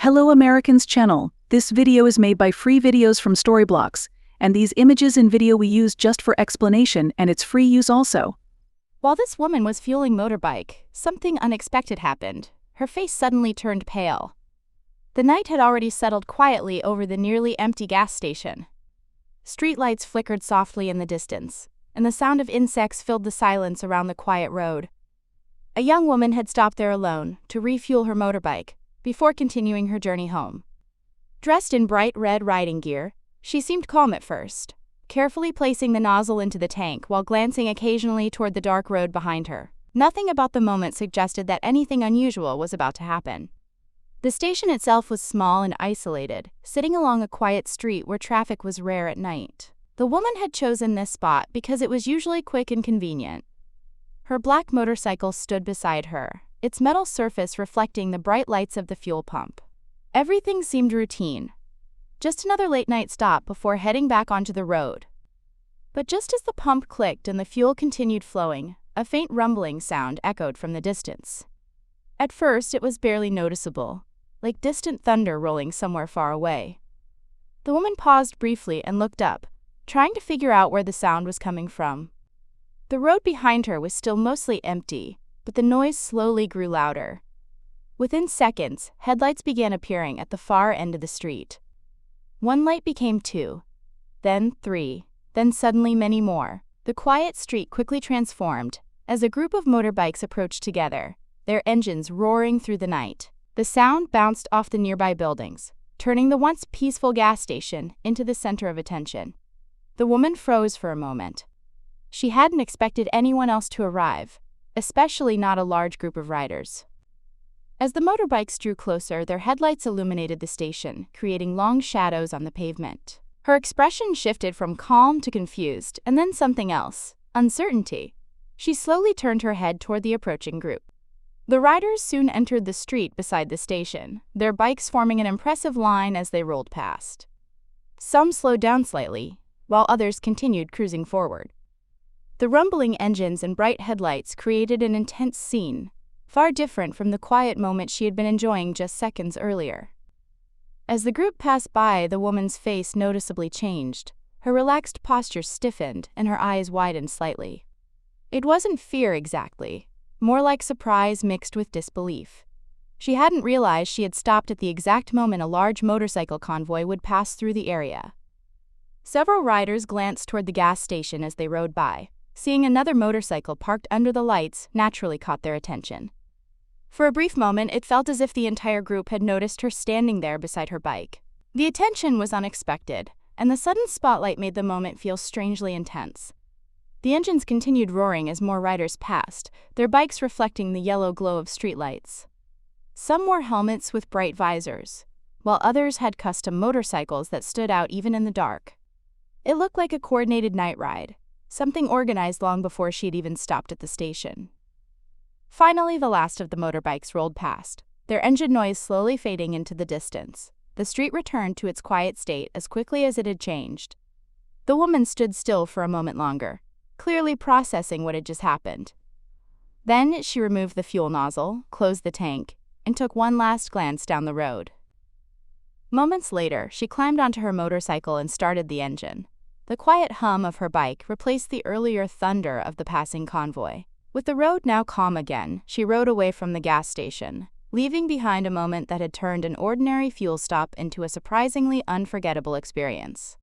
Hello Americans channel. This video is made by free videos from Storyblocks, and these images and video we use just for explanation, and it's free use also. While this woman was fueling Motorbike, something unexpected happened. Her face suddenly turned pale. The night had already settled quietly over the nearly empty gas station. Streetlights flickered softly in the distance, and the sound of insects filled the silence around the quiet road. A young woman had stopped there alone to refuel her motorbike before continuing her journey home. Dressed in bright red riding gear, she seemed calm at first, carefully placing the nozzle into the tank while glancing occasionally toward the dark road behind her. Nothing about the moment suggested that anything unusual was about to happen. The station itself was small and isolated, sitting along a quiet street where traffic was rare at night. The woman had chosen this spot because it was usually quick and convenient. Her black motorcycle stood beside her, its metal surface reflecting the bright lights of the fuel pump. Everything seemed routine. Just another late-night stop before heading back onto the road. But just as the pump clicked and the fuel continued flowing, a faint rumbling sound echoed from the distance. At first, it was barely noticeable, like distant thunder rolling somewhere far away. The woman paused briefly and looked up, trying to figure out where the sound was coming from. The road behind her was still mostly empty, but the noise slowly grew louder. Within seconds, headlights began appearing at the far end of the street. One light became two, then three, then suddenly many more. The quiet street quickly transformed as a group of motorbikes approached together, their engines roaring through the night. The sound bounced off the nearby buildings, turning the once peaceful gas station into the center of attention. The woman froze for a moment. She hadn't expected anyone else to arrive, especially not a large group of riders. As the motorbikes drew closer, their headlights illuminated the station, creating long shadows on the pavement. Her expression shifted from calm to confused, and then something else, uncertainty. She slowly turned her head toward the approaching group. The riders soon entered the street beside the station, their bikes forming an impressive line as they rolled past. Some slowed down slightly, while others continued cruising forward. The rumbling engines and bright headlights created an intense scene, far different from the quiet moment she had been enjoying just seconds earlier. As the group passed by, the woman's face noticeably changed. Her relaxed posture stiffened and her eyes widened slightly. It wasn't fear exactly, more like surprise mixed with disbelief. She hadn't realized she had stopped at the exact moment a large motorcycle convoy would pass through the area. Several riders glanced toward the gas station as they rode by. Seeing another motorcycle parked under the lights naturally caught their attention. For a brief moment, it felt as if the entire group had noticed her standing there beside her bike. The attention was unexpected, and the sudden spotlight made the moment feel strangely intense. The engines continued roaring as more riders passed, their bikes reflecting the yellow glow of streetlights. Some wore helmets with bright visors, while others had custom motorcycles that stood out even in the dark. It looked like a coordinated night ride, something organized long before she'd even stopped at the station. Finally, the last of the motorbikes rolled past, their engine noise slowly fading into the distance. The street returned to its quiet state as quickly as it had changed. The woman stood still for a moment longer, clearly processing what had just happened. Then she removed the fuel nozzle, closed the tank, and took one last glance down the road. Moments later, she climbed onto her motorcycle and started the engine. The quiet hum of her bike replaced the earlier thunder of the passing convoy. With the road now calm again, she rode away from the gas station, leaving behind a moment that had turned an ordinary fuel stop into a surprisingly unforgettable experience.